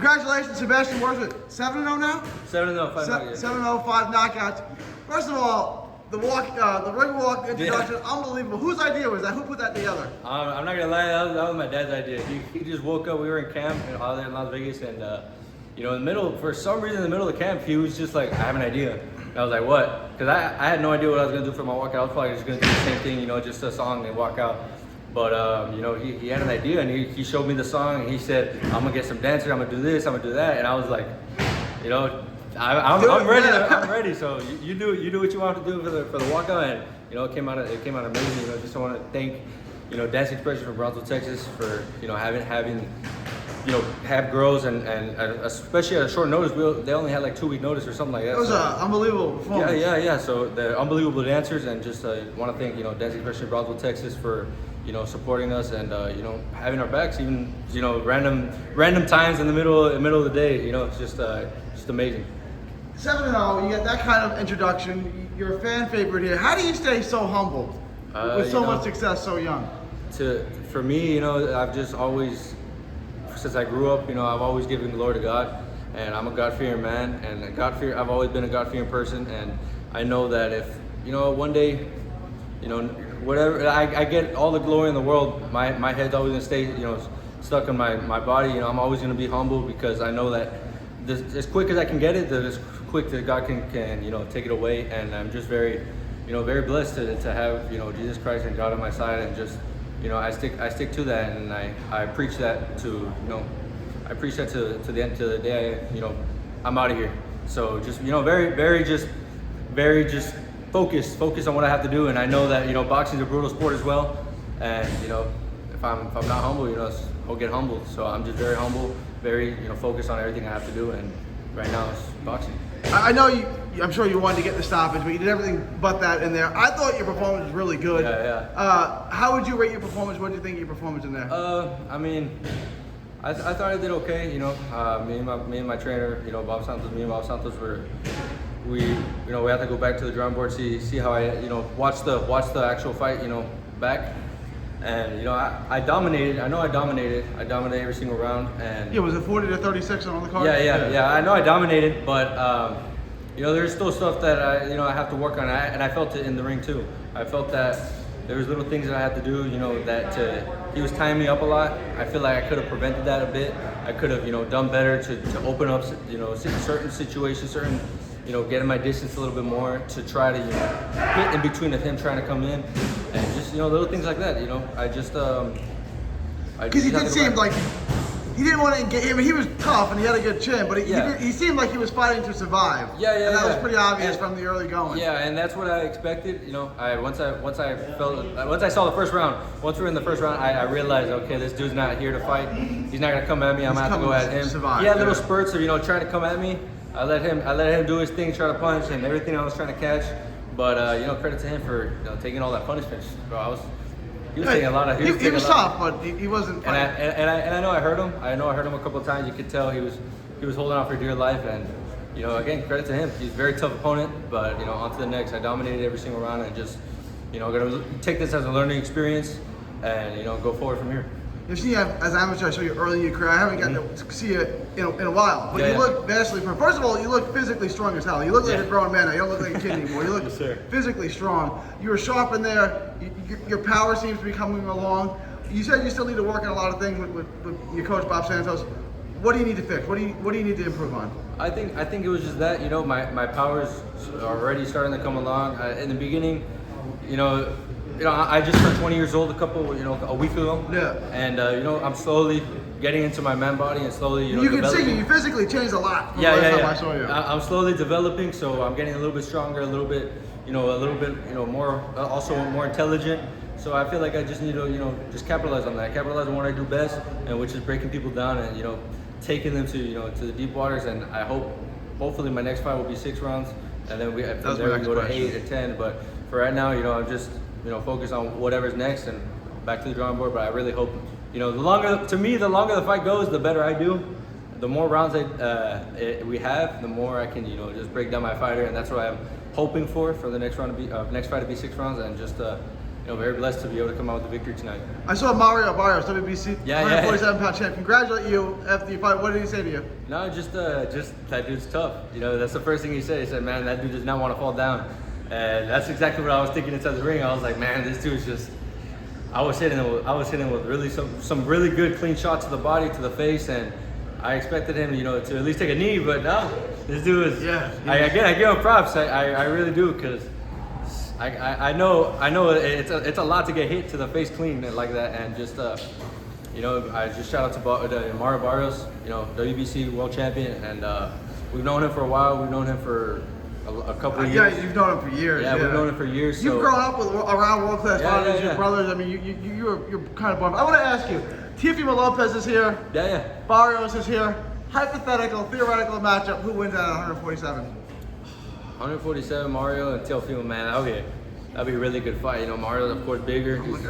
Congratulations, Sebastian Juarez. 7-0 now? 7-0, 5 7-0, 5 knockouts. First of all, the ring walk introduction, unbelievable. Whose idea was that? Who put that together? I'm not gonna lie, that was my dad's idea. He just woke up. We were in camp out there in Las Vegas, and in the middle, for some reason, in the middle of the camp, he was just like, "I have an idea." And I was like, "What?" Because I had no idea what I was gonna do for my walkout. I was probably just gonna do the same thing, just a song and walk out. But he had an idea, and he showed me the song, and he said, "I'm gonna get some dancers. I'm gonna do this. I'm gonna do that." And I was like, I'm ready. I'm ready. So you do what you want to do for the walkout, and it came out amazing. Just want to thank Dance Expression from Brownsville, Texas, for having have girls and especially at a short notice. They only had like 2-week notice or something like that. It was an unbelievable performance. Yeah. So the unbelievable dancers, and just want to thank Dance Expression Brownsville, Texas, for supporting us and having our backs, even random times in the middle of the day. It's just amazing. 7-0, you get that kind of introduction. You're a fan favorite here. How do you stay so humble with so much success so young? For me, I've just always, since I grew up, I've always given glory to God, and I'm a God-fearing man, and I've always been a God-fearing person, and I know that if one day, whatever, I get all the glory in the world, my head's always gonna stay, stuck in my body. I'm always gonna be humble, because I know that as quick as I can get it, that as quick that God can take it away. And I'm just very, very blessed to have Jesus Christ and God on my side, and just I stick to that, and I preach that to to the end of the day. I'm out of here. So just very focus on what I have to do, and I know that boxing is a brutal sport as well, and if I'm not humble, I'll get humbled. So I'm just very humble, very focused on everything I have to do, and right now it's boxing. I know I'm sure you wanted to get the stoppage, but you did everything but that in there. I thought your performance was really good. Yeah. How would you rate your performance? What do you think of your performance in there? I thought I did okay. Me and my trainer, Bob Santos, we had to go back to the drawing board, see how I watch the actual fight back, and I dominated. I know I dominated every single round, and was it 40-36 on the card? Yeah. I know I dominated, but there's still stuff that I have to work on, and I felt it in the ring too. I felt that there was little things that I had to do, that he was tying me up a lot. I feel like I could have prevented that a bit. I could have done better to open up certain situations, getting my distance a little bit more, to try to get in between of him trying to come in, and just little things like that. Because he did seem like he didn't want to engage. I mean, he was tough and he had a good chin, but he seemed like he was fighting to survive. And that was pretty obvious from the early going. Yeah, and that's what I expected. Once I saw the first round, once we were in the first round, I realized, okay, this dude's not here to fight. He's not gonna come at me. I'm gonna have to go at him. He had little spurts of trying to come at me. I let him do his thing, try to punch, and everything I was trying to catch. But credit to him for taking all that punishment. Bro, he was taking a lot of. He was tough, but he wasn't. And I know I hurt him. I know I hurt him a couple of times. You could tell he was holding on for dear life. And again, credit to him. He's a very tough opponent. But on to the next. I dominated every single round, and just gonna take this as a learning experience, and go forward from here. You've seen as amateur, I saw you early in your career. I haven't gotten to see you in a while, but you look vastly different. First of all, you look physically strong as hell. You look like a grown man now. You don't look like a kid anymore. You look physically strong. You were sharp in there. Your power seems to be coming along. You said you still need to work on a lot of things with your coach Bob Santos. What do you need to fix? What do you need to improve on? I think it was just that my powers are already starting to come along. In the beginning, I just turned 20 years old a week ago. Yeah. And I'm slowly getting into my man body, and slowly you can see you physically changed a lot from the last time I saw you. I'm slowly developing, so I'm getting a little bit stronger, a little bit more, also more intelligent. So I feel like I just need to just capitalize on that, capitalize on what I do best, and which is breaking people down and taking them to the deep waters. And I hopefully my next fight will be 6 rounds, and then we go to 8 or 10. But for right now, I'm just focus on whatever's next and back to the drawing board. But I really hope, the longer the fight goes, the better I do. The more rounds we have, the more I can, just break down my fighter, and that's what I'm hoping for the next fight to be 6 rounds, and just very blessed to be able to come out with the victory tonight. I saw Mario Barrios, WBC 147-pound champ. Congratulate you after you fight. What did he say to you? No, just that dude's tough. That's the first thing he said. He said, man, that dude does not want to fall down. And that's exactly what I was thinking inside the ring. I was like, man, this dude's just. I was hitting with really some really good clean shots to the body, to the face, and I expected him, to at least take a knee, but no, this dude is. Yeah. I give him props. I really do, because I know it's a lot to get hit to the face clean like that, and just I just shout out to Mario Barrios, WBC world champion, and we've known him for a while. We've known him for a couple of years. Yeah, you've known him for years. Yeah, we've known him for years. You've grown up around world-class fighters, your brothers. I mean, you're kind of born. I want to ask you, Teofimo Lopez is here. Yeah. Barrios is here. Hypothetical, theoretical matchup. Who wins out of 147? 147, Mario and Teofimo, man. That'd be a really good fight. Mario, of course, bigger. He's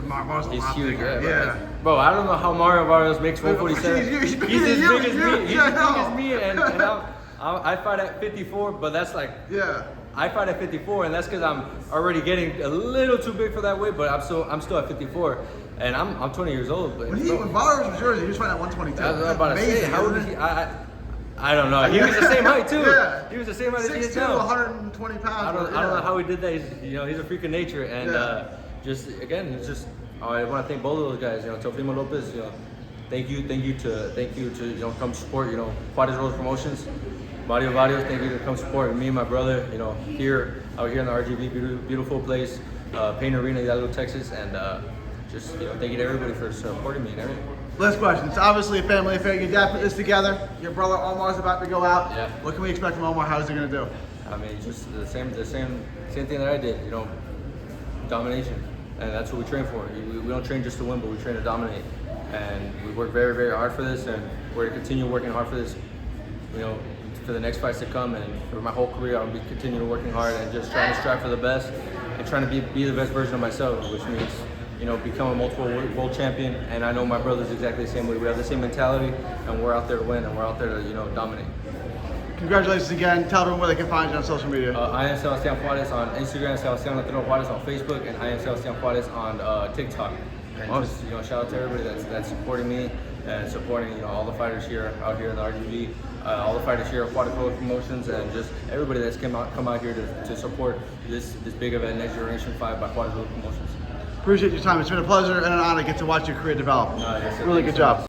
huge. Yeah. Bro, I don't know how Mario Barrios makes 147. He's as big as me. He's as big as me, and I fight at 54, but that's like. Yeah. I fight at 54, and that's because I'm already getting a little too big for that weight, but I'm still at 54, and I'm 20 years old. But when Barrios was yours, he was fighting at 122. I was about to say, how old is he? I don't know. He was the same height too. Yeah. He was the same height as he is 6'2", now. 120 pounds. I don't know how he did that. He's a freak of nature, and I want to thank both of those guys. Teofimo Lopez. Thank you to come support. Juarez Rose Promotions. Mario Barrios, thank you to come support me and my brother. Out here in the RGV, beautiful place, Payne Arena, Hidalgo, Texas, and thank you to everybody for supporting me and everything. Last question. It's obviously a family affair. Your dad put this together. Your brother Omar's about to go out. Yeah. What can we expect from Omar? How's he going to do? I mean, just the same thing that I did. Domination, and that's what we train for. We don't train just to win, but we train to dominate. And we work very, very hard for this, and we're going to continue working hard for this. For the next fights to come, and for my whole career, I'll be continuing working hard and just trying to strive for the best and trying to be the best version of myself, which means become a multiple world champion. And I know my brother's exactly the same way. We have the same mentality, and we're out there to win, and we're out there to dominate. Congratulations again. Tell everyone where they can find you on social media. I am Sebastian Juarez on Instagram, Sebastian Juarez on Facebook, and I am Sebastian Juarez on TikTok. And just shout out to everybody that's supporting me and supporting all the fighters out here in the RGV, all the fighters here at Juarez Rose Promotions, and just everybody that's come out here to support this big event, Next Generation 5 by Juarez Rose Promotions. Appreciate your time. It's been a pleasure and an honor to get to watch your career develop. Yes, really good job.